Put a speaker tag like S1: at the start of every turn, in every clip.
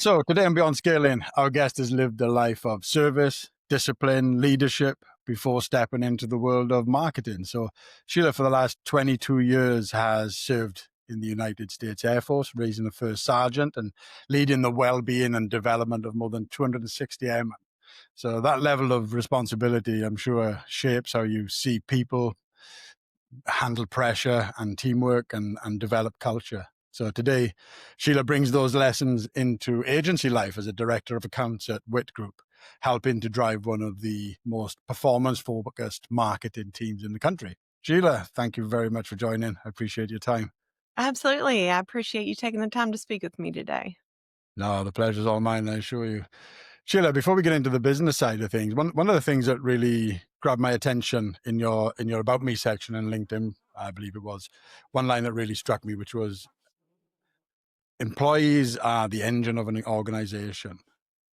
S1: So today on Beyond Scaling, our guest has lived a life of service, discipline, leadership before stepping into the world of marketing. So Sheelah, for the last 22 years, has served in the United States Air Force, raising the first sergeant and leading the well-being and development of more than 260 airmen. So that level of responsibility, I'm sure, shapes how you see people, handle pressure and teamwork and develop culture. So today, Sheelah brings those lessons into agency life as a director of accounts at Wit Group, helping to drive one of the most performance-focused marketing teams in the country. Sheelah, thank you very much for joining. I appreciate your time.
S2: Absolutely. I appreciate you taking the time to speak with me today.
S1: No, the pleasure's all mine, I assure you. Sheelah, before we get into the business side of things, one of the things that really grabbed my attention in your About Me section on LinkedIn, I believe it was, one line that really struck me, which was, employees are the engine of an organization.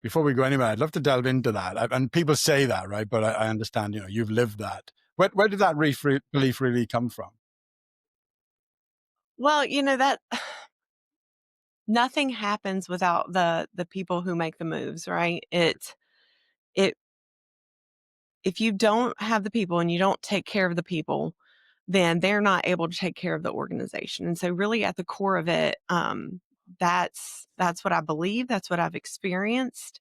S1: Before we go anywhere, I'd love to delve into that. And people say that, right? But I understand, you've lived that. Where did that belief really come from?
S2: Well, that nothing happens without the people who make the moves, right? It if you don't have the people and you don't take care of the people, then they're not able to take care of the organization. And so really at the core of it, that's what I believe, that's what I've experienced.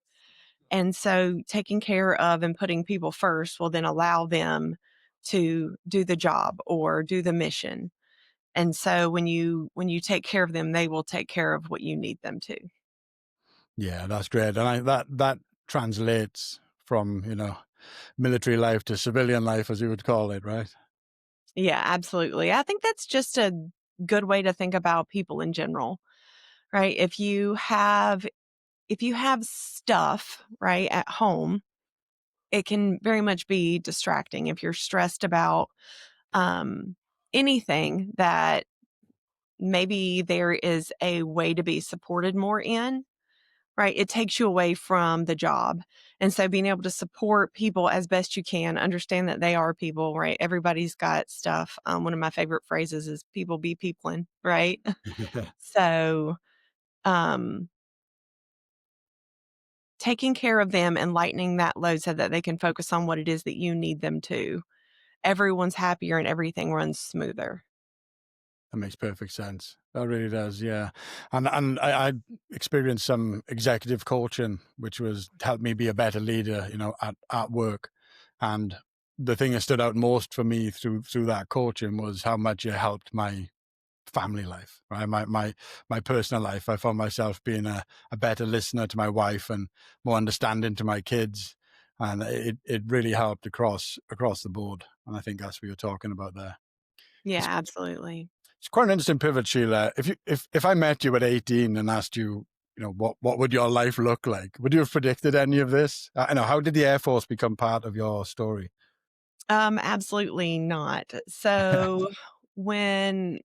S2: And so taking care of and putting people first will then allow them to do the job or do the mission. And so when you take care of them, they will take care of what you need them to.
S1: Yeah, that's great. And that translates from, military life to civilian life, as you would call it, right?
S2: Yeah, absolutely. I think that's just a good way to think about people in general, right? If you have stuff, right, at home, it can very much be distracting if you're stressed about um anything that maybe there is a way to be supported more in. Right, it takes you away from the job, and so being able to support people as best you can, understand that they are people, right? Everybody's got stuff. One of my favorite phrases is "people be peoplin'," right? So, um, taking care of them and lightening that load so that they can focus on what it is that you need them to, everyone's happier and everything runs smoother.
S1: That makes perfect sense. That really does, yeah. And I experienced some executive coaching, which was helped me be a better leader, at work. And the thing that stood out most for me through that coaching was how much it helped my family life, right? My personal life. I found myself being a better listener to my wife and more understanding to my kids. And it really helped across the board. And I think that's what you're talking about there.
S2: Yeah, absolutely.
S1: It's quite an interesting pivot, Sheelah. If I met you at 18 and asked you, what would your life look like? Would you have predicted any of this? I know. How did the Air Force become part of your story?
S2: Absolutely not. So when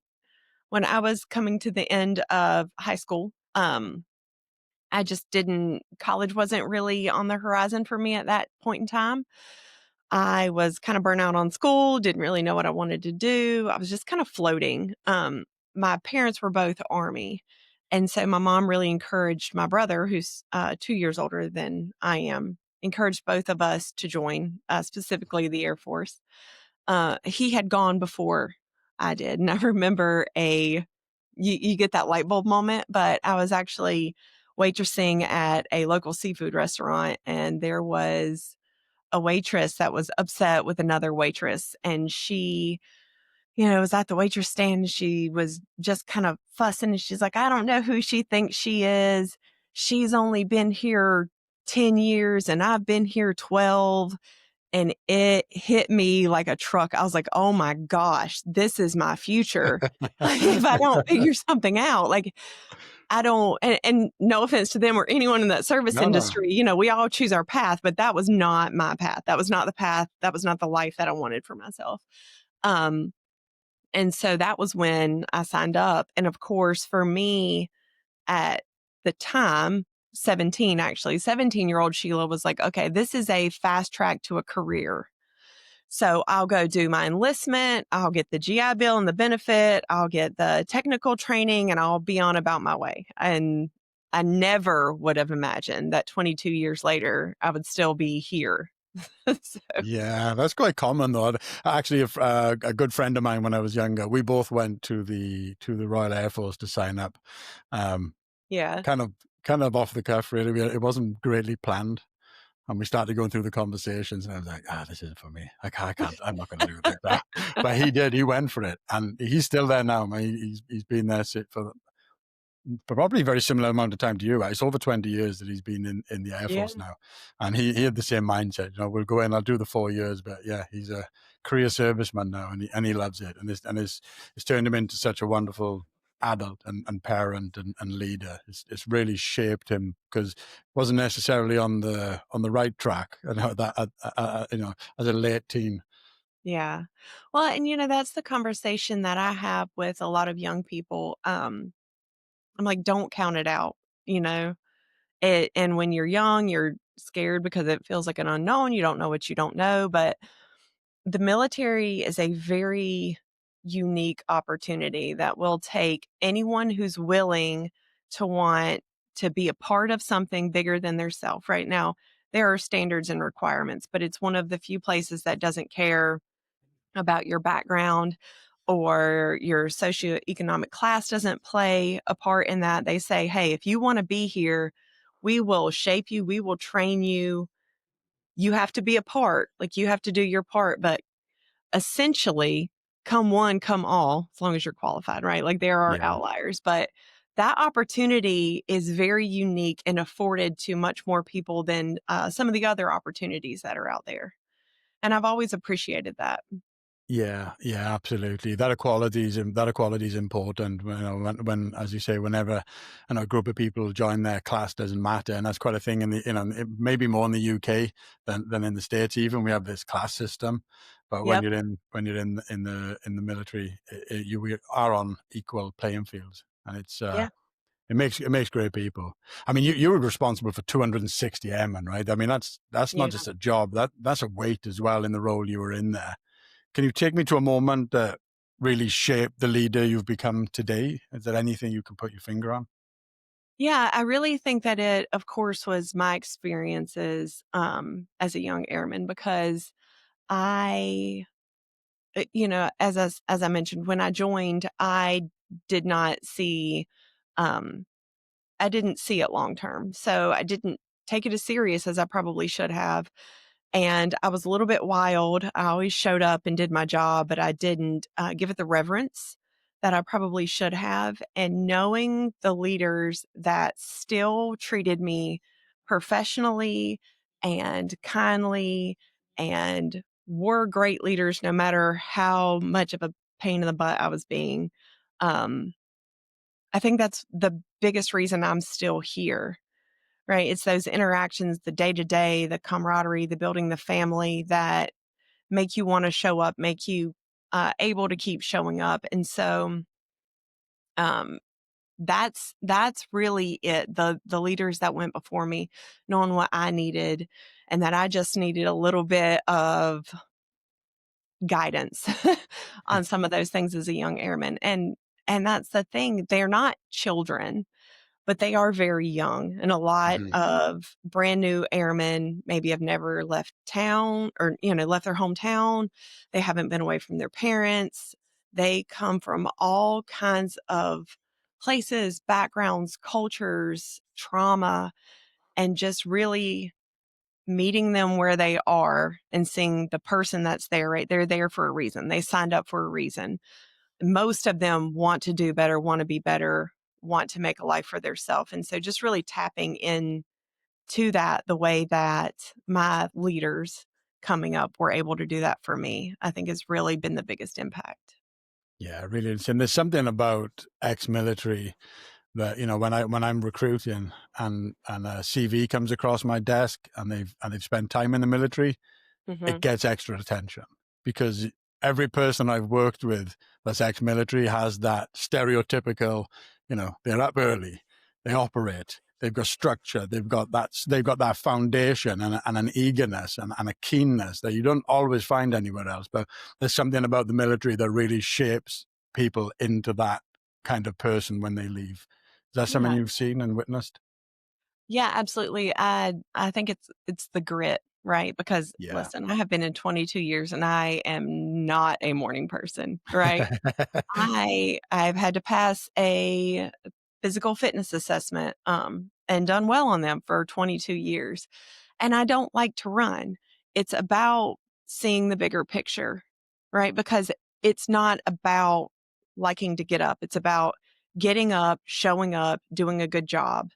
S2: when I was coming to the end of high school, I just didn't college wasn't really on the horizon for me at that point in time. I was kind of burnt out on school, didn't really know what I wanted to do. I was just kind of floating. My parents were both Army. And so my mom really encouraged my brother, who's 2 years older than I am, encouraged both of us to join, specifically the Air Force. He had gone before I did. And I remember you get that light bulb moment, but I was actually waitressing at a local seafood restaurant, and there was a waitress that was upset with another waitress. And she, was at the waitress stand. And she was just kind of fussing. And she's like, I don't know who she thinks she is. She's only been here 10 years and I've been here 12. And it hit me like a truck. I was like, oh my gosh, this is my future. If I don't figure something out, like I don't, and no offense to them or anyone in that service
S1: No, no.
S2: industry, we all choose our path, but that was not my path. That was not the path. That was not the life that I wanted for myself. Um, and so that was when I signed up. And of course, for me at the time, 17, actually, 17-year-old Sheelah was like, okay, this is a fast track to a career. So I'll go do my enlistment. I'll get the GI Bill and the benefit. I'll get the technical training and I'll be on about my way. And I never would have imagined that 22 years later, I would still be here. So,
S1: Yeah, that's quite common though. Actually, a good friend of mine when I was younger, we both went to the Royal Air Force to sign up. Um,
S2: yeah.
S1: kind of kind of off the cuff, really. It wasn't greatly planned, and we started going through the conversations, and I was like, this isn't for me. I can't. I'm not going to do this. But he did. He went for it, and he's still there now. He's been there for probably a very similar amount of time to you. It's over 20 years that he's been in the Air
S2: Yeah.
S1: Force now. And he had the same mindset. We'll go in, I'll do the 4 years, but yeah, he's a career serviceman now, and he loves it. And it's turned him into such a wonderful adult and parent and leader. It's really shaped him, because wasn't necessarily on the right track, and how that as a late teen.
S2: Yeah. Well, and that's the conversation that I have with a lot of young people. I'm like, don't count it out, you know? And when you're young, you're scared because it feels like an unknown. You don't know what you don't know. But the military is a very unique opportunity that will take anyone who's willing to want to be a part of something bigger than their self. Right now, there are standards and requirements, but it's one of the few places that doesn't care about your background or your socioeconomic class doesn't play a part in that. They say, hey, if you want to be here, we will shape you, we will train you. You have to be a part, like you have to do your part. But essentially, come one, come all, as long as you're qualified, right? Like there are
S1: Yeah.
S2: outliers, but that opportunity is very unique and afforded to much more people than some of the other opportunities that are out there. And I've always appreciated that.
S1: Yeah, yeah, absolutely. That equality is important. When, as you say, whenever a group of people join their class, doesn't matter, and that's quite a thing in the maybe more in the UK than in the States. Even we have this class system, but when
S2: Yep.
S1: you're in the military, we are on equal playing fields, and
S2: Yeah.
S1: it makes great people. I mean, you were responsible for 260 airmen, right? I mean, that's not
S2: Yeah.
S1: just a job, that's a weight as well in the role you were in there. Can you take me to a moment that really shaped the leader you've become today? Is there anything you can put your finger on?
S2: Yeah, I really think that it, of course, was my experiences as a young airman because I, as I mentioned, when I joined, did not see, um, I didn't see it long term, so I didn't take it as serious as I probably should have. And I was a little bit wild. I always showed up and did my job, but I didn't give it the reverence that I probably should have. And knowing the leaders that still treated me professionally and kindly and were great leaders, no matter how much of a pain in the butt I was being, um, I think that's the biggest reason I'm still here. Right? It's those interactions, the day to day, the camaraderie, the building the family that make you want to show up, make you able to keep showing up. And so um, that's really it. The leaders that went before me, knowing what I needed, and that I just needed a little bit of guidance on some of those things as a young airman. And that's the thing; they're not children, but they are very young. And a lot
S1: Mhm.
S2: of brand new airmen maybe have never left town or, left their hometown. They haven't been away from their parents. They come from all kinds of places, backgrounds, cultures, trauma, and just really meeting them where they are and seeing the person that's there, right? They're there for a reason. They signed up for a reason. Most of them want to do better, want to be better, want to make a life for themselves. And so just really tapping in to that the way that my leaders coming up were able to do that for me, I think has really been the biggest impact.
S1: Yeah, really. And there's something about ex-military that, when I'm recruiting, and a CV comes across my desk, and they've spent time in the military, it
S2: Hmm.
S1: gets extra attention, because every person I've worked with that's ex-military has that stereotypical, they're up early, they operate, they've got structure, they've got that foundation, and an eagerness, and a keenness that you don't always find anywhere else. But there's something about the military that really shapes people into that kind of person when they leave. that something
S2: Yeah.
S1: you've seen and witnessed?
S2: Yeah, absolutely. I think it's the grit, right? Because
S1: Yeah.
S2: listen, I have been in 22 years and I am not a morning person, right? I've had to pass a physical fitness assessment, and done well on them for 22 years. And I don't like to run. It's about seeing the bigger picture, right? Because it's not about liking to get up. It's about getting up, showing up, doing a good job.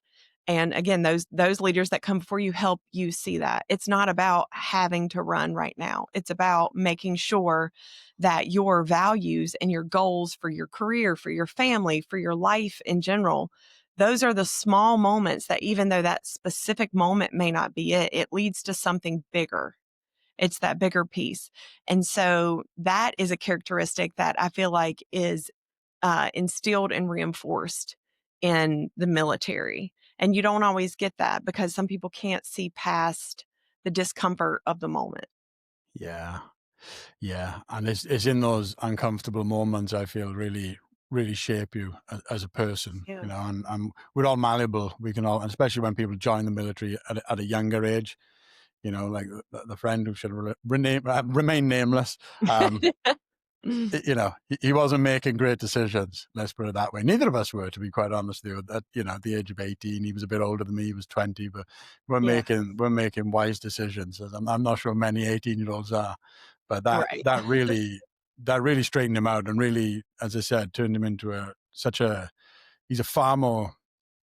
S2: And again, those leaders that come before you help you see that. It's not about having to run right now. It's about making sure that your values and your goals for your career, for your family, for your life in general, those are the small moments that even though that specific moment may not be it, it leads to something bigger. It's that bigger piece. And so that is a characteristic that I feel like is instilled and reinforced in the military. And you don't always get that because some people can't see past the discomfort of the moment.
S1: Yeah. Yeah. And it's in those uncomfortable moments I feel really shape you as a person,
S2: Yeah.
S1: and we're all malleable. We can all, and especially when people join the military at a younger age, like the friend who should remain nameless. He wasn't making great decisions. Let's put it that way. Neither of us were, to be quite honest with you. At the age of 18, he was a bit older than me. He was 20, but
S2: Yeah.
S1: we're making wise decisions. As I'm not sure many 18-year-olds are, but
S2: Right.
S1: that really straightened him out and really, as I said, turned him into he's a far more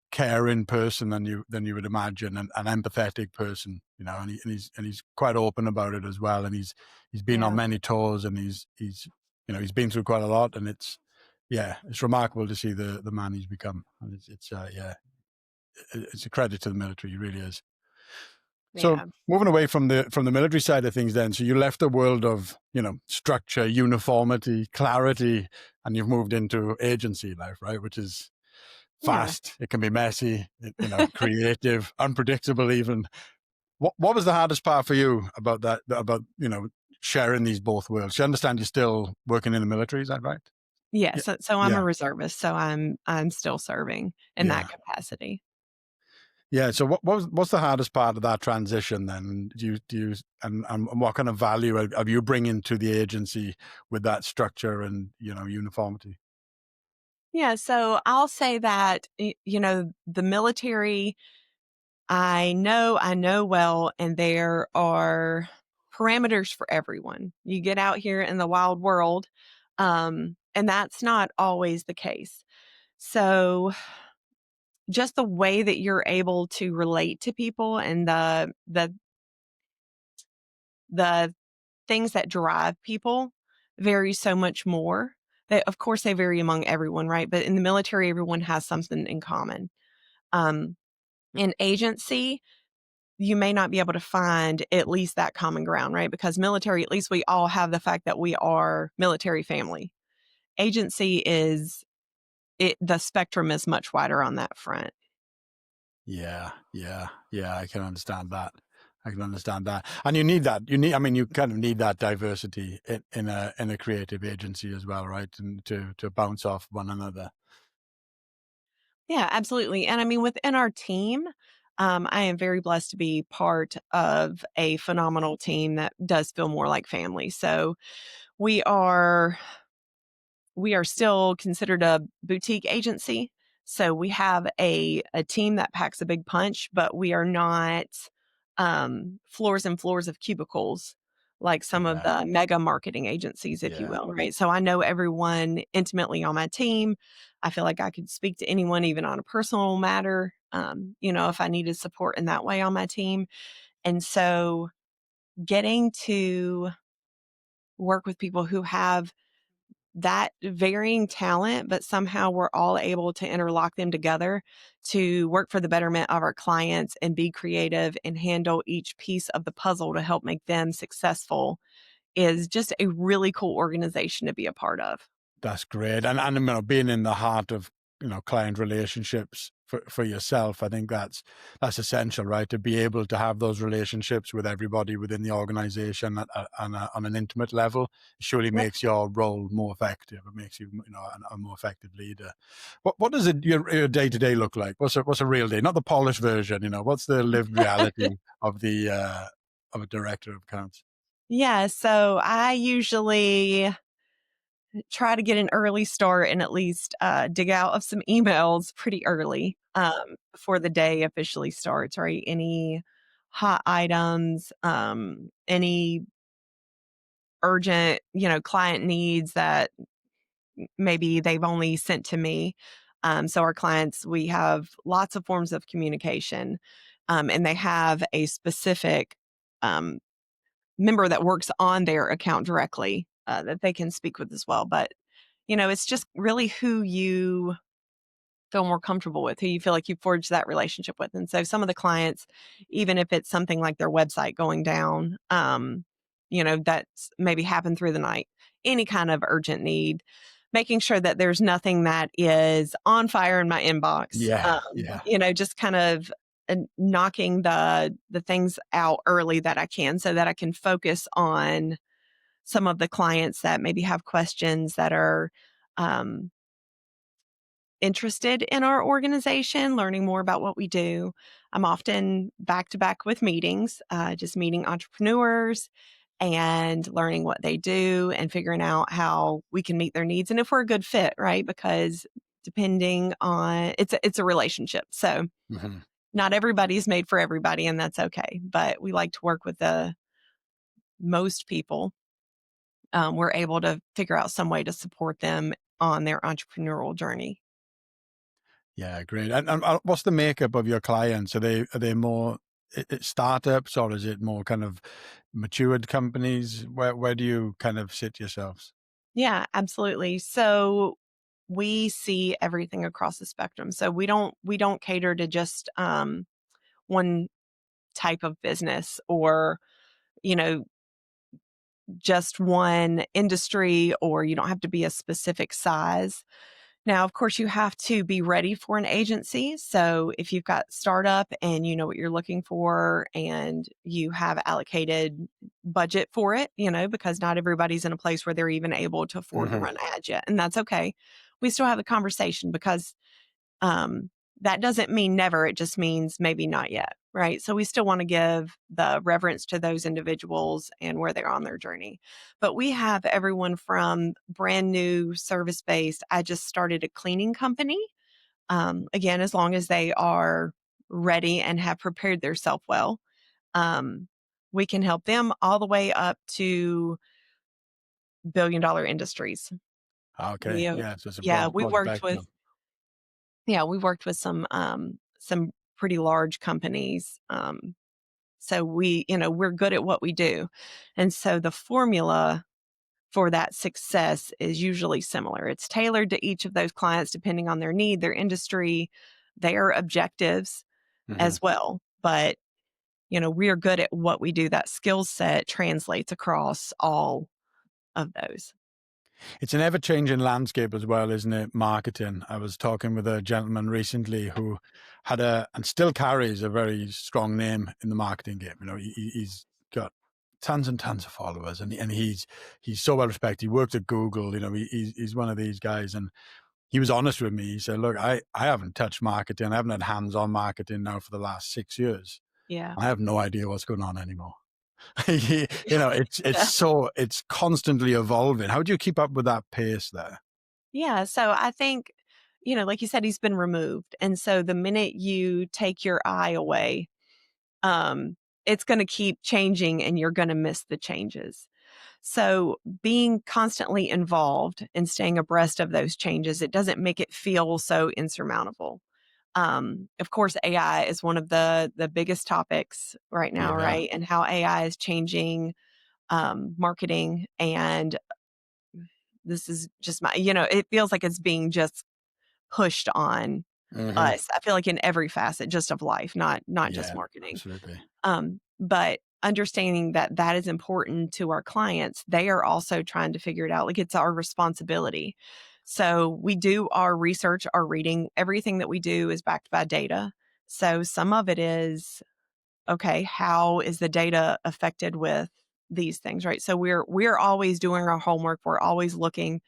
S1: caring person than you would imagine, and an empathetic person, and he's quite open about it as well, and he's been on
S2: Yeah.
S1: many tours, and he's been through quite a lot, and it's remarkable to see the man he's become, and it's a credit to the military. It really is. So
S2: Yeah.
S1: moving away from the military side of things, then, so you left the world of structure, uniformity, clarity, and you've moved into agency life, right? Which is
S2: Yeah.
S1: fast. It can be messy, creative, unpredictable even. What was the hardest part for you about that, about, sharing these both worlds? You understand you're still working in the military, is that right?
S2: Yeah.
S1: Yeah.
S2: So I'm a
S1: Yeah.
S2: reservist, so I'm still serving in that
S1: Yeah.
S2: capacity.
S1: Yeah. So what's the hardest part of that transition then? Do you and what kind of value are you bringing to the agency with that structure and, uniformity?
S2: Yeah, so I'll say that the military I know well, and there are parameters for everyone. You get out here in the wild world, and that's not always the case. So just the way that you're able to relate to people and the things that drive people vary so much more. Of course, they vary among everyone, right? But in the military, everyone has something in common. Um, in agency, you may not be able to find at least that common ground, right? Because military, at least we all have the fact that we are military family. Agency the spectrum is much wider on that front.
S1: Yeah, yeah, yeah. I can understand that. I can understand that, and you need that. I mean, you kind of need that diversity in a creative agency as well, right? And to bounce off one another.
S2: Yeah, absolutely. And I mean, within our team, I am very blessed to be part of a phenomenal team that does feel more like family. So we are we are still considered a boutique agency. So we have a team that packs a big punch, but we are not floors and floors of cubicles like some of
S1: Yeah,
S2: the mega marketing agencies, if you
S1: yeah.
S2: will, right? So I know everyone intimately on my team. I feel like I could speak to anyone, even on a personal matter, if I needed support in that way on my team. And so getting to work with people who have that varying talent, but somehow we're all able to interlock them together to work for the betterment of our clients and be creative and handle each piece of the puzzle to help make them successful is just a really cool organization to be a part of.
S1: That's great, and being in the heart of client relationships for yourself. I think that's essential, right? To be able to have those relationships with everybody within the organization on an intimate level surely
S2: Yep.
S1: makes your role more effective. It makes you, a more effective leader. What does your day to day look like? What's a real day? Not the polished version. What's the lived reality of the of a director of accounts?
S2: Yeah, so I usually try to get an early start and at least, dig out of some emails pretty early, before the day officially starts, right? Any hot items, any urgent, client needs that maybe they've only sent to me. So our clients, we have lots of forms of communication, and they have a specific, um, member that works on their account directly, that they can speak with as well. But, it's just really who you feel more comfortable with, who you feel like you forged that relationship with. And so some of the clients, even if it's something like their website going down, that's maybe happened through the night, any kind of urgent need, making sure that there's nothing that is on fire in my inbox.
S1: Yeah, yeah.
S2: Just kind of knocking the things out early that I can so that I can focus on some of the clients that maybe have questions that are um, interested in our organization, learning more about what we do. I'm often back to back with meetings, just meeting entrepreneurs and learning what they do and figuring out how we can meet their needs and if we're a good fit, right? Because depending on it's a relationship. So
S1: Mhm.
S2: not everybody's made for everybody and that's okay. But we like to work with the most people. We're able to figure out some way to support them on their entrepreneurial journey.
S1: Yeah, great. And what's the makeup of your clients? Are they more startups, or is it more kind of matured companies? Where do you kind of sit yourselves?
S2: Yeah, absolutely. So we see everything across the spectrum. So we don't cater to just one type of business or, you know, just one industry, or you don't have to be a specific size. Now, of course, you have to be ready for an agency. So if you've got startup and you know what you're looking for and you have allocated budget for it, because not everybody's in a place where they're even able to afford to
S1: Hmm.
S2: run ads yet. And that's okay. We still have the conversation because um, that doesn't mean never. It just means maybe not yet. Right. So we still want to give the reverence to those individuals and where they're on their journey. But we have everyone from brand new service based. I just started a cleaning company. Again, as long as they are ready and have prepared themselves well, um, we can help them all the way up to billion-dollar industries. We,
S1: Okay, yeah, so it's a
S2: yeah,
S1: broad spectrum.
S2: we've worked with some pretty large companies. So we're good at what we do. And so the formula for that success is usually similar. It's tailored to each of those clients depending on their need, their industry, their objectives
S1: Hmm.
S2: as well. But, we are good at what we do. That skill set translates across all of those.
S1: It's an ever-changing landscape as well, isn't it? Marketing. I was talking with a gentleman recently who had and still carries a very strong name in the marketing game. He's got tons and tons of followers, and he's so well respected. He worked at Google. He's one of these guys, and he was honest with me. He said, "Look, I haven't touched marketing. I haven't had hands-on marketing now for the last 6 years.
S2: Yeah.
S1: I have no idea what's going on anymore." It's constantly evolving. How do you keep up with that pace there?
S2: Yeah. So I think, like you said, he's been removed. And so the minute you take your eye away, um, it's going to keep changing and you're going to miss the changes. So being constantly involved and staying abreast of those changes, it doesn't make it feel so insurmountable. Of course, AI is one of the biggest topics right now,
S1: Yeah.
S2: right? And how AI is changing marketing. And this is just it feels like it's being just pushed on
S1: Mhm.
S2: us. I feel like in every facet just of life, not just
S1: Yeah,
S2: marketing.
S1: absolutely.
S2: But understanding that that is important to our clients, they are also trying to figure it out. Like it's our responsibility. So we do our research, our reading, everything that we do is backed by data. So some of it is, okay, how is the data affected with these things, right? So we're always doing our homework. We're always looking,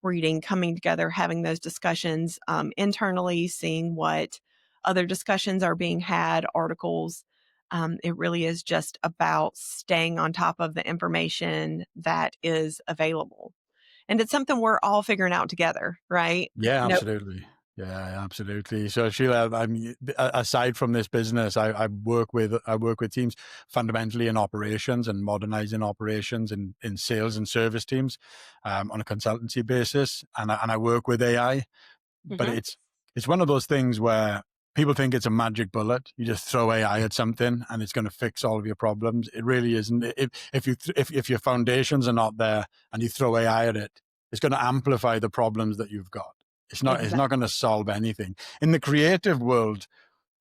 S2: reading, coming together, having those discussions internally, seeing what other discussions are being had, articles. It really is just about staying on top of the information that is available. And it's something we're all figuring out together, right?
S1: Yeah,
S2: No.
S1: absolutely. Yeah, absolutely. So Sheila, aside from this business, I work with teams fundamentally in operations and modernizing operations in sales and service teams on a consultancy basis, and I work with AI. But
S2: Mhm.
S1: it's one of those things where people think it's a magic bullet. You just throw AI at something and it's going to fix all of your problems. It really isn't. If your foundations are not there and you throw AI at it, it's going to amplify the problems that you've got. It's
S2: Exactly.
S1: not going to solve anything. In the creative world,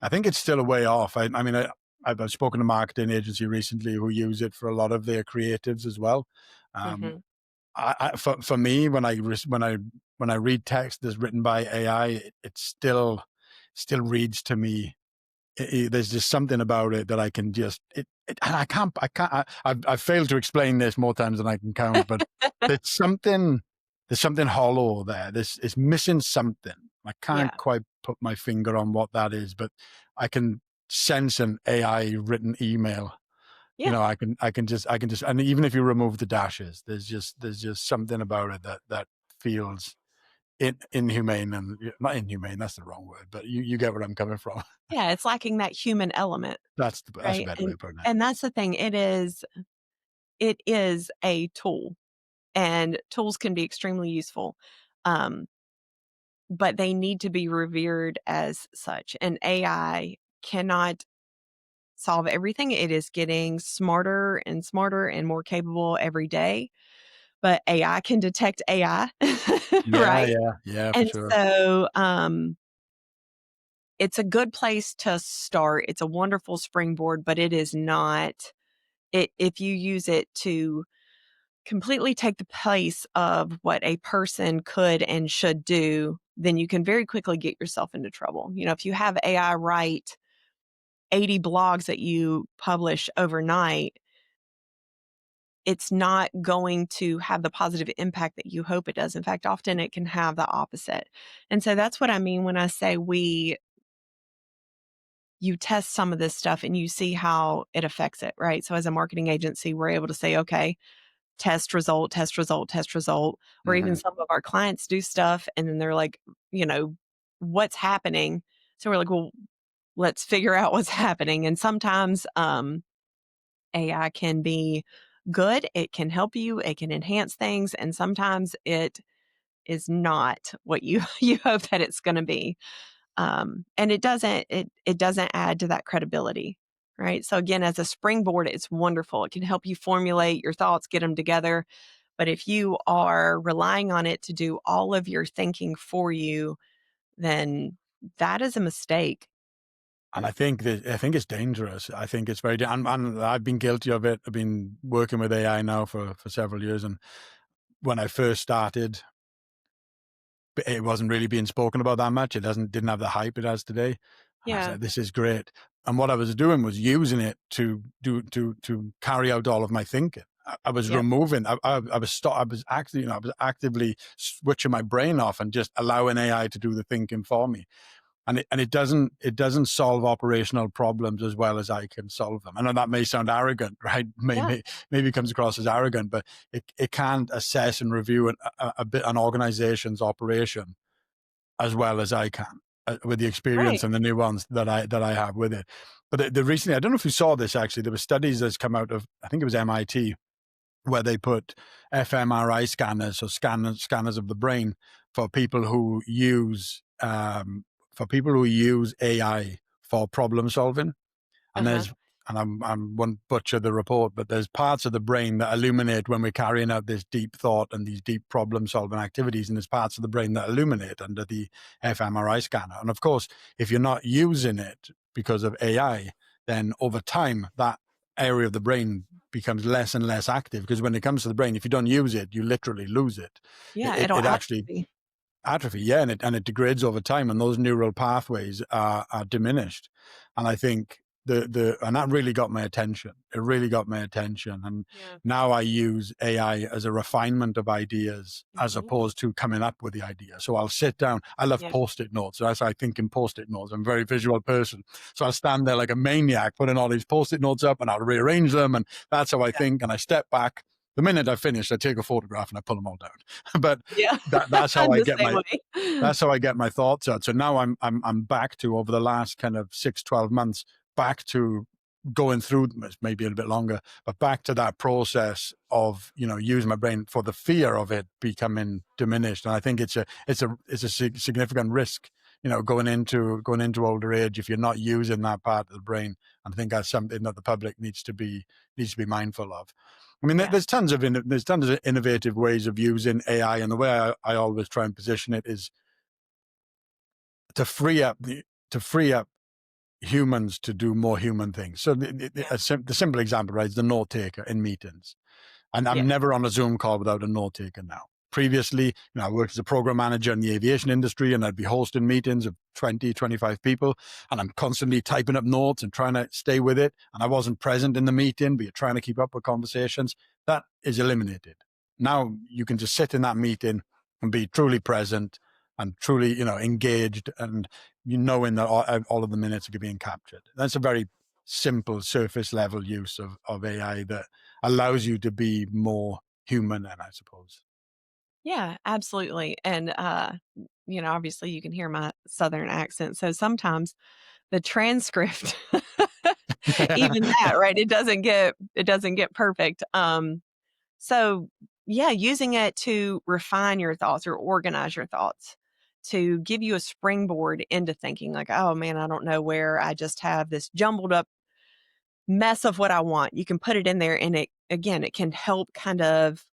S1: I think it's still a way off. I've spoken to a marketing agency recently who use it for a lot of their creatives as well. Um,
S2: Mhm.
S1: for me, when I read text that's written by AI, it still reads to me. There's just something about it that I can just and I've failed to explain this more times than I can count, but there's something there's something hollow there. It's missing something. I can't
S2: Yeah.
S1: quite put my finger on what that is, but I can sense an AI written email.
S2: Yeah.
S1: I can just, and even if you remove the dashes, there's just something about it that feels inhumane, and not inhumane. That's the wrong word, but you get where I'm coming from.
S2: Yeah, it's lacking that human element,
S1: That's a
S2: right?
S1: better way
S2: And
S1: of putting it.
S2: and that's the thing. It is a tool, and tools can be extremely useful. Um, but they need to be revered as such. And AI cannot solve everything. It is getting smarter and smarter and more capable every day. But AI can detect AI,
S1: Yeah,
S2: right?
S1: yeah, for
S2: And
S1: sure.
S2: so it's a good place to start. It's a wonderful springboard, but it is not it if you use it to completely take the place of what a person could and should do, then you can very quickly get yourself into trouble. If you have AI write 80 blogs that you publish overnight, it's not going to have the positive impact that you hope it does. In fact, often it can have the opposite. And so that's what I mean when I say you test some of this stuff and you see how it affects it, right? So as a marketing agency, we're able to say, okay, test result, test result, test result, or even
S1: Hmm.
S2: some of our clients do stuff and then they're like, you know, what's happening? So we're like, well, let's figure out what's happening. And sometimes AI can be good, it can help you, it can enhance things, and sometimes it is not what you you hope that it's going to be. And it doesn't add to that credibility, right? So again, as a springboard, it's wonderful. It can help you formulate your thoughts, get them together. But if you are relying on it to do all of your thinking for you, then that is a mistake.
S1: And I think it's dangerous. I think it's very, and I've been guilty of it. I've been working with AI now for several years, and when I first started, it wasn't really being spoken about that much. It didn't have the hype it has today. And I was
S2: Yeah.
S1: like, this is great. And what I was doing was using it to carry out all of my thinking. I was
S2: Yep.
S1: removing. I was actually, I was actively switching my brain off and just allowing AI to do the thinking for me. And it doesn't solve operational problems as well as I can solve them. I know that may sound arrogant, right?
S2: Yeah.
S1: Maybe comes across as arrogant, but it can't assess and review a bit an organization's operation as well as I can, with the experience
S2: Right.
S1: and the nuance that I have with it. But the recently, I don't know if you saw this actually. There were studies that's come out of, I think it was MIT, where they put fMRI scanners, so scanners of the brain, for people who use AI for problem solving. And
S2: Uh-huh.
S1: I won't butcher the report, but there's parts of the brain that illuminate when we're carrying out this deep thought and these deep problem solving activities. And there's parts of the brain that illuminate under the fMRI scanner. And of course, if you're not using it because of AI, then over time, that area of the brain becomes less and less active, because when it comes to the brain, if you don't use it, you literally lose it.
S2: Yeah, it'll
S1: It actually
S2: atrophy.
S1: atrophy, yeah, and it degrades over time, and those neural pathways are diminished. And I think and that really got my attention. It really got my attention, and
S2: Yeah.
S1: now I use AI as a refinement of ideas as
S2: Mhm.
S1: opposed to coming up with the idea. So I'll sit down. I love
S2: Yeah.
S1: post-it notes. That's how I think in post-it notes. I'm a very visual person, so I'll stand there like a maniac, putting all these post-it notes up, and I'll rearrange them, and that's how I
S2: Yeah.
S1: think. And I step back. The minute I finish, I take a photograph and I pull them all down. But
S2: Yeah.
S1: that's how
S2: I'm
S1: I
S2: the
S1: get
S2: same
S1: my
S2: way.
S1: that's how I get my thoughts out. So now I'm back to, over the last kind of 6-12 months, back to going through, maybe a little bit longer, but back to that process of, using my brain for the fear of it becoming diminished. And I think it's a significant risk, going into older age if you're not using that part of the brain. And I think that's something that the public needs to be mindful of. I mean,
S2: Yeah.
S1: there's tons of innovative ways of using AI, and the way I always try and position it is to free up humans to do more human things. So
S2: Yeah.
S1: the simple example, right, is the note taker in meetings. And I'm
S2: Yeah.
S1: never on a Zoom call without a note taker now. Previously, I worked as a program manager in the aviation industry, and I'd be hosting meetings of 20, 25 people, and I'm constantly typing up notes and trying to stay with it. And I wasn't present in the meeting, but you're trying to keep up with conversations. That is eliminated. Now you can just sit in that meeting and be truly present and truly, engaged, and knowing that all of the minutes are being captured. That's a very simple surface level use of AI that allows you to be more human, and I suppose.
S2: Yeah, absolutely. And obviously you can hear my southern accent. So sometimes the transcript even that, right? It doesn't get perfect. So yeah, using it to refine your thoughts or organize your thoughts, to give you a springboard into thinking like, oh man, I don't know where I just have this jumbled up mess of what I want. You can put it in there and it can help kind of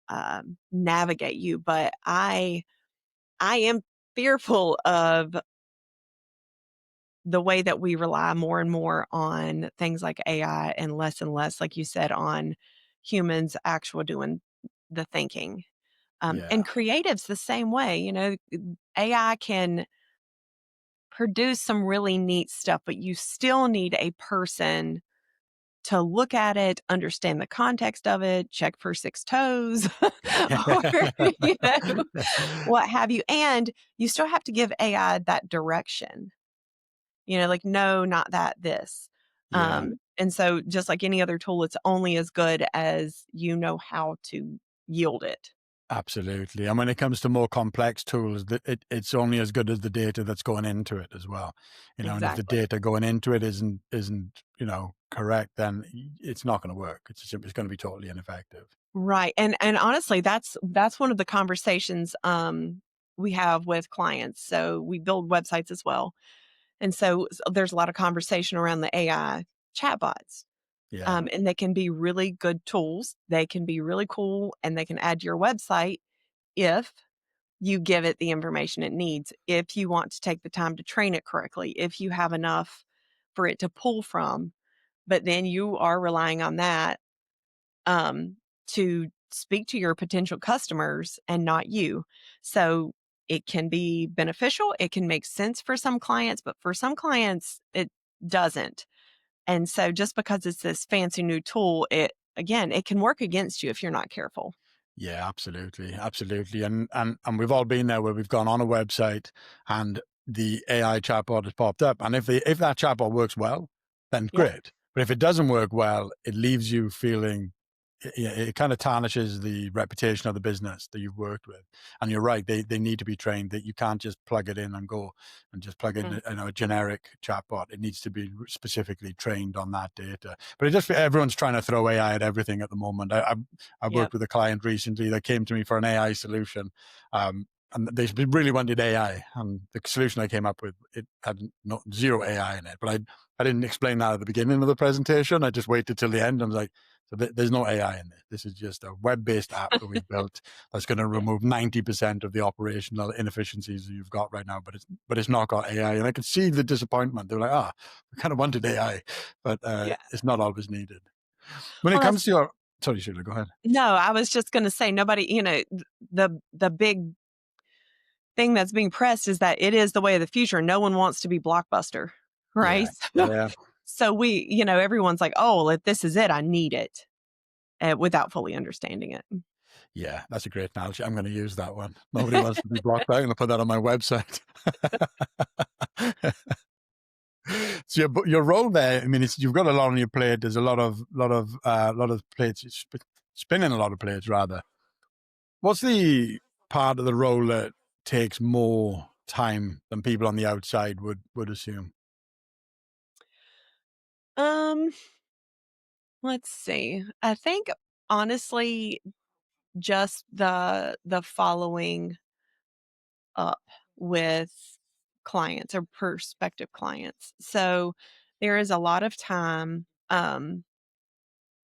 S2: navigate you. But I am fearful of the way that we rely more and more on things like AI and less, like you said, on humans actual doing the thinking.
S1: Yeah,
S2: And creatives the same way. AI can produce some really neat stuff, but you still need a person to look at it, understand the context of it, check for six toes, or you know, what have you. And you still have to give AI that direction, like, no, not that, this.
S1: yeah.
S2: And so just like any other tool, it's only as good as you know how to yield it.
S1: Absolutely. And when it comes to more complex tools, it's only as good as the data that's going into it as well. And if the
S2: Exactly.
S1: data going into it isn't correct, then it's not going to work. It's going to be totally ineffective.
S2: Right. And honestly, that's one of the conversations we have with clients. So we build websites as well. And so there's a lot of conversation around the AI chatbots.
S1: Yeah,
S2: And they can be really good tools. They can be really cool and they can add to your website if you give it the information it needs, if you want to take the time to train it correctly, if you have enough for it to pull from. But then you are relying on that to speak to your potential customers and not you. So it can be beneficial. It can make sense for some clients, but for some clients, it doesn't. And so just because it's this fancy new tool, it can work against you if you're not careful.
S1: yeah, absolutely, absolutely. And we've all been there where we've gone on a website and the AI chatbot has popped up. And if that chatbot works well, then
S2: Yeah.
S1: great. But if it doesn't work well, it leaves you feeling, it kind of tarnishes the reputation of the business that you've worked with. And you're right, they need to be trained, that you can't just plug it in and go and just plug in
S2: Mm.
S1: a generic chatbot. It needs to be specifically trained on that data. But it just, everyone's trying to throw AI at everything at the moment. I
S2: Yep.
S1: worked with a client recently that came to me for an AI solution. And they really wanted AI, and the solution I came up with, it had zero AI in it. But I didn't explain that at the beginning of the presentation. I just waited till the end. I was like, so there's no AI in this. This is just a web-based app that we've built that's going to
S2: Yeah.
S1: remove 90% of the operational inefficiencies that you've got right now. But it's not got AI, and I could see the disappointment. They were like, we kind of wanted AI, but
S2: Yeah.
S1: it's not always needed. When it
S2: Well,
S1: comes
S2: that's
S1: to your, sorry, Sheila, go ahead.
S2: no, I was just going to say nobody, the big thing that's being pressed is that it is the way of the future. No one wants to be Blockbuster,
S1: Yeah.
S2: right? So,
S1: Yeah.
S2: so we, everyone's like, oh, well, if this is it, I need it without fully understanding it.
S1: Yeah. That's a great analogy. I'm going to use that one. Nobody wants to be blocked out. I'm going to put that on my website. So your role there, I mean, you've got a lot on your plate. There's a lot of plates, spinning a lot of plates rather. What's the part of the role that takes more time than people on the outside would assume?
S2: Um, let's see. I think honestly, just the following up with clients or prospective clients. So there is a lot of time, and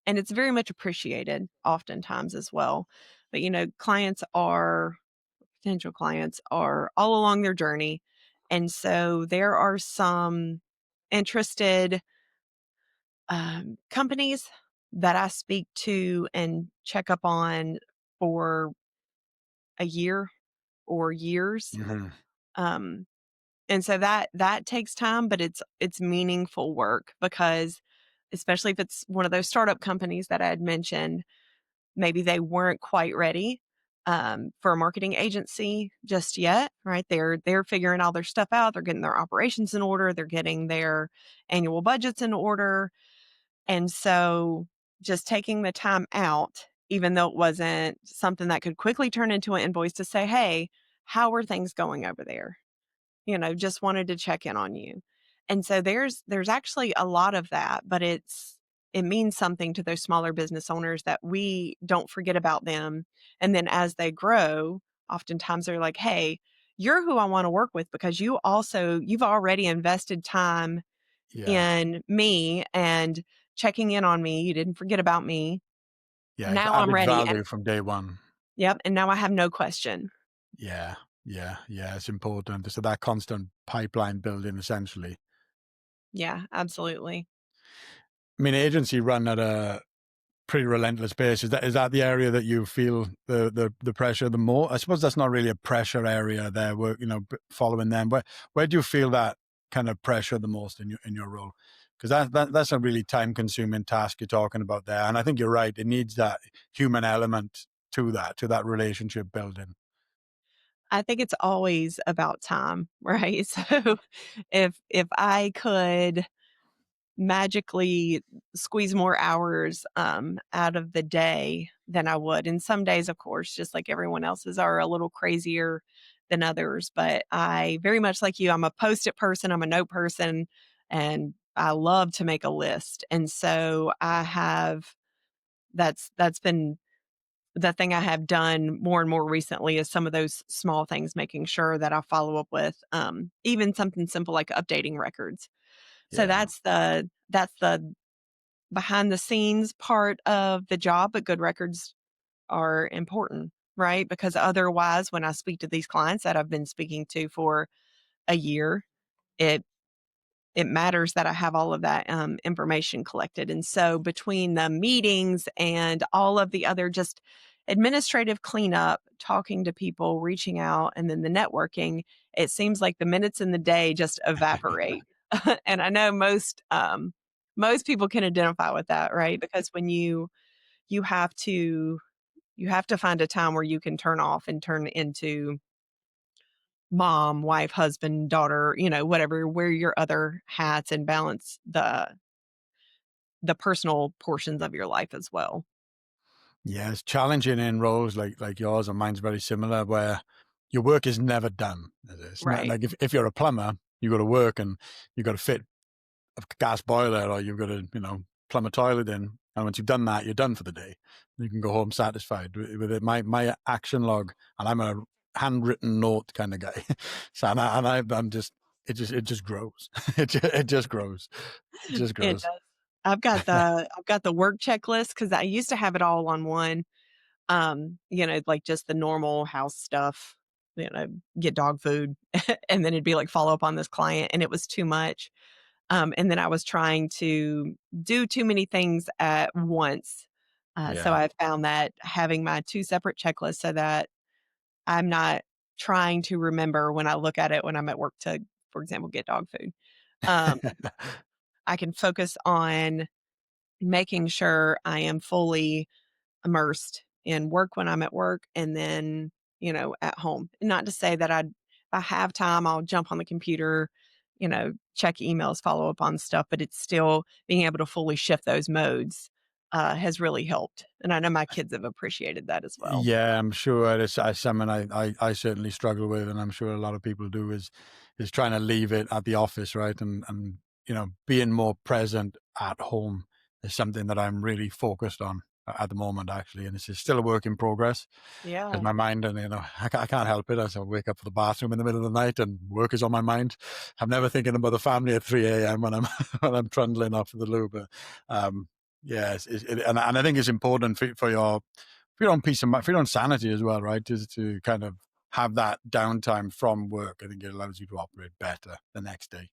S2: it's very much appreciated oftentimes as well. But clients are potential clients are all along their journey. And so there are some interested companies that I speak to and check up on for a year or years.
S1: Hmm.
S2: Um, and so that takes time, but it's meaningful work because especially if it's one of those startup companies that I had mentioned, maybe they weren't quite ready for a marketing agency just yet, right? They're figuring all their stuff out. They're getting their operations in order. They're getting their annual budgets in order. And so just taking the time out, even though it wasn't something that could quickly turn into an invoice to say, hey, how are things going over there? Just wanted to check in on you. And so there's actually a lot of that, but it means something to those smaller business owners that we don't forget about them. And then as they grow, oftentimes they're like, "Hey, you're who I want to work with because you've already invested time
S1: Yeah.
S2: in me and checking in on me. You didn't forget about me.
S1: Yeah. It's
S2: Now I'm
S1: added
S2: ready." And
S1: value from day one.
S2: yep, and now I have no question.
S1: Yeah. Yeah. Yeah. It's important. So that constant pipeline building essentially.
S2: Yeah, absolutely.
S1: I mean, agency run at a pretty relentless pace. Is that the area that you feel the pressure the more? I suppose that's not really a pressure area there. We're following them. Where do you feel that kind of pressure the most in your role? Because that's a really time consuming task you're talking about there. And I think you're right. It needs that human element to that relationship building.
S2: I think it's always about time, right? So if I could magically squeeze more hours out of the day than I would. And some days, of course, just like everyone else's, are a little crazier than others. But I very much like you, I'm a post-it person, I'm a note person, and I love to make a list. And so I have that's been the thing I have done more and more recently is some of those small things, making sure that I follow up with even something simple like updating records. So
S1: Yeah.
S2: that's the behind the scenes part of the job, but good records are important, right? Because otherwise, when I speak to these clients that I've been speaking to for a year, it it matters that I have all of that information collected. And so between the meetings and all of the other just administrative cleanup, talking to people, reaching out, and then the networking, it seems like the minutes in the day just evaporate. And I know most people can identify with that, right? Because when you have to you have to find a time where you can turn off and turn into mom, wife, husband, daughter, whatever, wear your other hats and balance the personal portions of your life as well.
S1: Yeah, it's challenging in roles like yours and mine's very similar, where your work is never done. It's not
S2: Right.
S1: like if you're a plumber, you go to work and you got to fit a gas boiler or you've got to plumb a toilet in, and once you've done that, you're done for the day. You can go home satisfied with it. My action log, and I'm a handwritten note kind of guy. So I'm just it just grows. It just grows. It just
S2: It
S1: grows.
S2: does. I've got the work checklist because I used to have it all on one, like just the normal house stuff, you know, get dog food, and then it'd be like follow up on this client, and it was too much. And then I was trying to do too many things at once. So
S1: Yeah.
S2: I found that having my two separate checklists so that I'm not trying to remember when I look at it when I'm at work to, for example, get dog food. Um, I can focus on making sure I am fully immersed in work when I'm at work and then, at home. Not to say that if I have time, I'll jump on the computer, check emails, follow up on stuff, but it's still being able to fully shift those modes has really helped. And I know my kids have appreciated that as well.
S1: Yeah, I'm sure it's something I certainly struggle with, and I'm sure a lot of people do, is trying to leave it at the office, right? And being more present at home is something that I'm really focused on at the moment, actually, and it's still a work in progress because
S2: Yeah.
S1: my mind, and I can't help it. As I wake up for the bathroom in the middle of the night, and work is on my mind. I'm never thinking about the family at 3 a.m. when I'm when I'm trundling off to the loo, but um, yeah, and I think it's important for your own peace of mind, for your own sanity as well, right? Is to kind of have that downtime from work. I think it allows you to operate better the next day.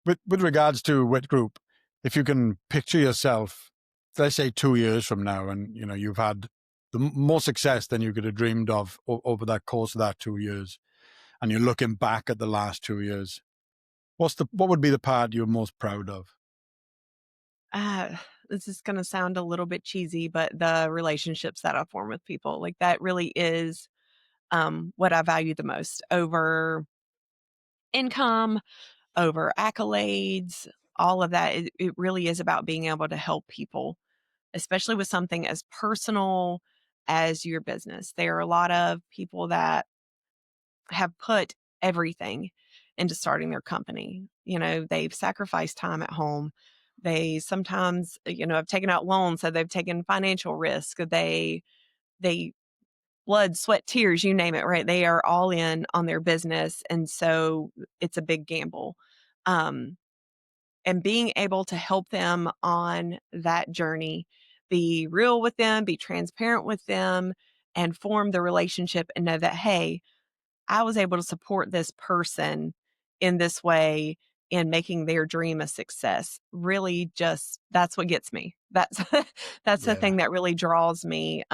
S1: With regards to Wit Group, if you can picture yourself, let's say 2 years from now, and you've had more success than you could have dreamed of over that course of that 2 years, and you're looking back at the last 2 years, what would be the part you're most proud of?
S2: Uh, this is going to sound a little bit cheesy, but the relationships that I form with people, like that really is what I value the most over income, over accolades, all of that. It really is about being able to help people, especially with something as personal as your business. There are a lot of people that have put everything into starting their company. They've sacrificed time at home. They sometimes, have taken out loans, so they've taken financial risk. They blood, sweat, tears, you name it, right? They are all in on their business, and so it's a big gamble. Um, and being able to help them on that journey, be real with them, be transparent with them, and form the relationship and know that, hey, I was able to support this person in this way in making their dream a success. Really just that's what gets me. That's that's the
S1: Yeah.
S2: thing that really draws me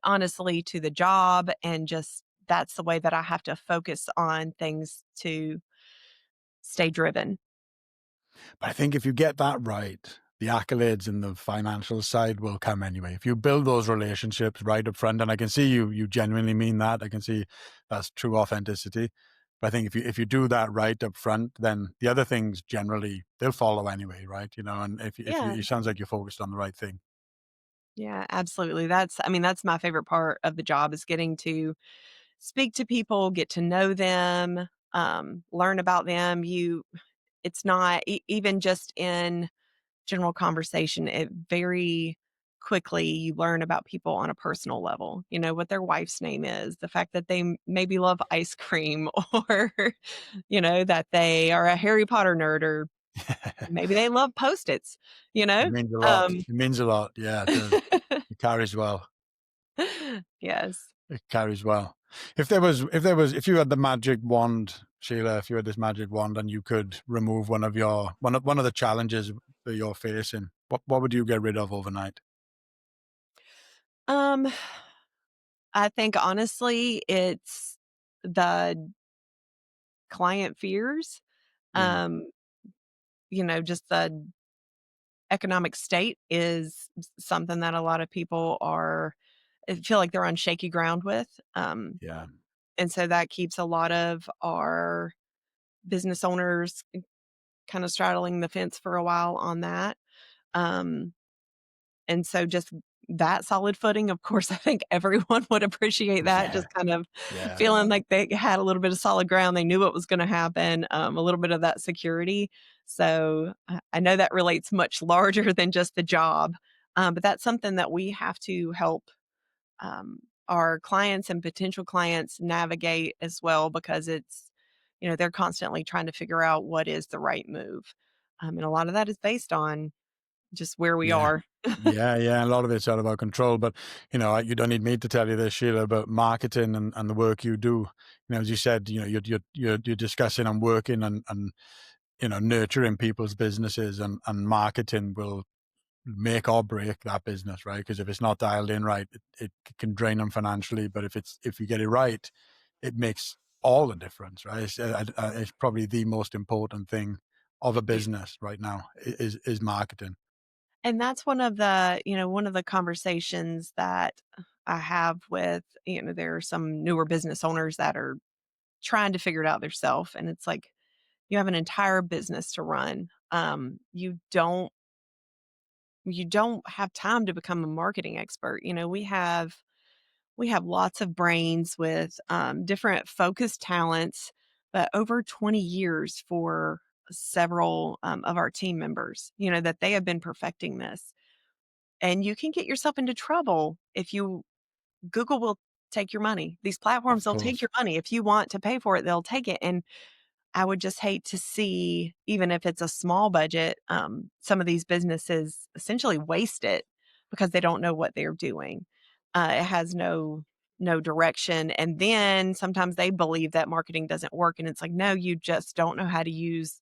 S2: honestly to the job and just that's the way that I have to focus on things to stay driven.
S1: But I think if you get that right, the accolades and the financial side will come anyway. If you build those relationships right up front, and I can see you genuinely mean that. I can see that's true authenticity. But I think if you do that right up front, then the other things generally they'll follow anyway, right? And if you
S2: Yeah.
S1: it sounds like you're focused on the right thing.
S2: Yeah, absolutely. That's my favorite part of the job is getting to speak to people, get to know them, learn about them. It's not even just in general conversation, it very quickly you learn about people on a personal level. What their wife's name is, the fact that they maybe love ice cream or that they are a Harry Potter nerd or maybe they love Post-its, you
S1: It
S2: know?
S1: means a lot.
S2: Um
S1: It means a lot. Yeah, it does. It carries well.
S2: Yes.
S1: It carries well. If you had the magic wand, Sheila, if you had this magic wand and you could remove one of the challenges that you're facing, what would you get rid of overnight?
S2: Um, I think honestly, it's the client fears,
S1: Mm,
S2: um, just the economic state is something that a lot of people feel like they're on shaky ground with.
S1: yeah.
S2: And so that keeps a lot of our business owners kind of straddling the fence for a while on that. Um, and so just that solid footing, of course, I think everyone would appreciate that,
S1: Yeah.
S2: just kind of
S1: Yeah.
S2: feeling like they had a little bit of solid ground. They knew what was going to happen, a little bit of that security. So I know that relates much larger than just the job, but that's something that we have to help um, our clients and potential clients navigate as well because they're constantly trying to figure out what is the right move. And a lot of that is based on just where we
S1: Yeah.
S2: are.
S1: Yeah, yeah. A lot of it's out of our control, but you don't need me to tell you this, Sheila, about marketing and the work you do. As you said, you're discussing and working and nurturing people's businesses, and marketing will make or break that business, right? Because if it's not dialed in right, it can drain them financially. But if you get it right, it makes all the difference, right? It's probably the most important thing of a business right now is marketing.
S2: And that's one of the conversations that I have with, there are some newer business owners that are trying to figure it out themselves. And it's like, you have an entire business to run. You don't have time to become a marketing expert. We have lots of brains with different focused talents, but over 20 years for several of our team members, that they have been perfecting this. And you can get yourself into trouble if Google will take your money. These platforms,
S1: Of
S2: they'll take
S1: course.
S2: your money. If you want to pay for it, they'll take it. And I would just hate to see, even if it's a small budget, some of these businesses essentially waste it because they don't know what they're doing. It has no direction, and then sometimes they believe that marketing doesn't work, and it's like, no, you just don't know how to use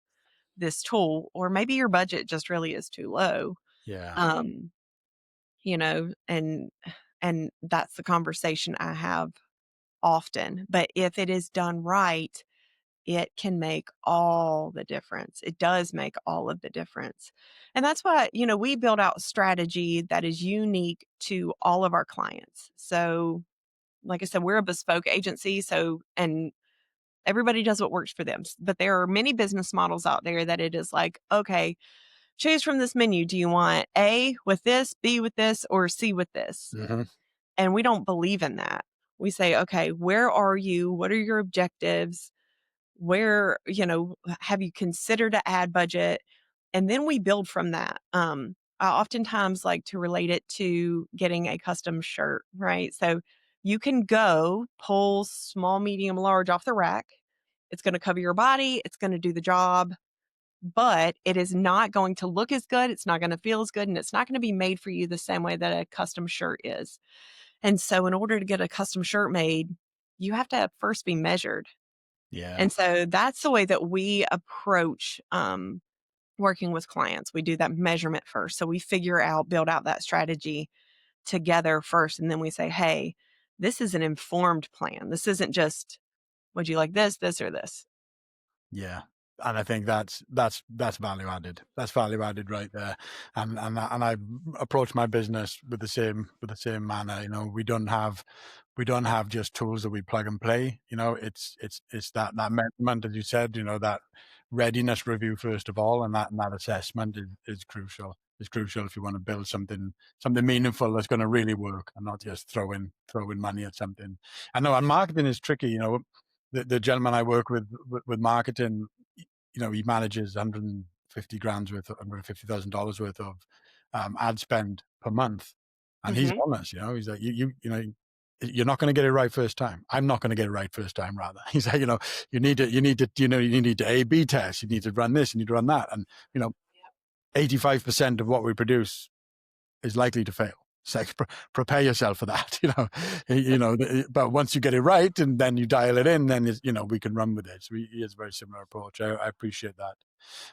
S2: this tool, or maybe your budget just really is too low.
S1: Yeah.
S2: Um, you know, and that's the conversation I have often. But if it is done right, it can make all the difference. It does make all of the difference. And that's why, we build out strategy that is unique to all of our clients. So, like I said, we're a bespoke agency. So, and everybody does what works for them. But there are many business models out there that it is like, okay, choose from this menu. Do you want A with this, B with this, or C with this?
S1: Hmm.
S2: And we don't believe in that. We say, okay, where are you? What are your objectives? Where, have you considered a ad budget? And then we build from that. I oftentimes like to relate it to getting a custom shirt, right? So you can go pull small, medium, large off the rack. It's going to cover your body, it's going to do the job, but it is not going to look as good. It's not going to feel as good. And it's not going to be made for you the same way that a custom shirt is. And so, in order to get a custom shirt made, you have to first be measured.
S1: Yeah.
S2: And so that's the way that we approach working with clients. We do that measurement first. So we build out that strategy together first. And then we say, hey, this is an informed plan. This isn't just, would you like this, or this?
S1: Yeah. And I think that's value added. That's value added right there. And I approach my business with the same manner. We don't have just tools that we plug and play. It's that measurement, as you said. That readiness review first of all, and that assessment is crucial. Is crucial if you want to build something meaningful that's going to really work, and not just throwing money at something. I know, and marketing is tricky. The gentleman I work with marketing, he manages 150 grand's worth, $150,000 worth of ad spend per month, and he's
S2: Hmm.
S1: honest. He's like, you're not going to get it right first time. I'm not going to get it right first time. Rather, he's like, you need to A/B test. You need to run this. You need to run that, and 85% of what we produce is likely to fail. It's like prepare yourself for that, But once you get it right, and then you dial it in, then we can run with it. So he has a very similar approach. I appreciate that.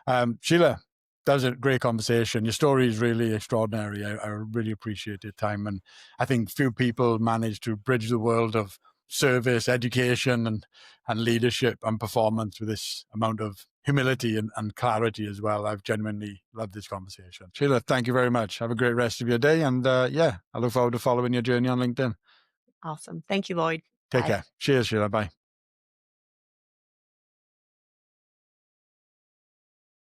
S1: Sheelah, that was a great conversation. Your story is really extraordinary. I really appreciate your time, and I think few people manage to bridge the world of service, education, and leadership and performance with this amount of humility and clarity as well. I've genuinely loved this conversation. Sheelah, thank you very much. Have a great rest of your day, and I look forward to following your journey on LinkedIn.
S2: Awesome. Thank you, Lloyd.
S1: Take
S2: Bye.
S1: care. Cheers, Sheelah. Bye.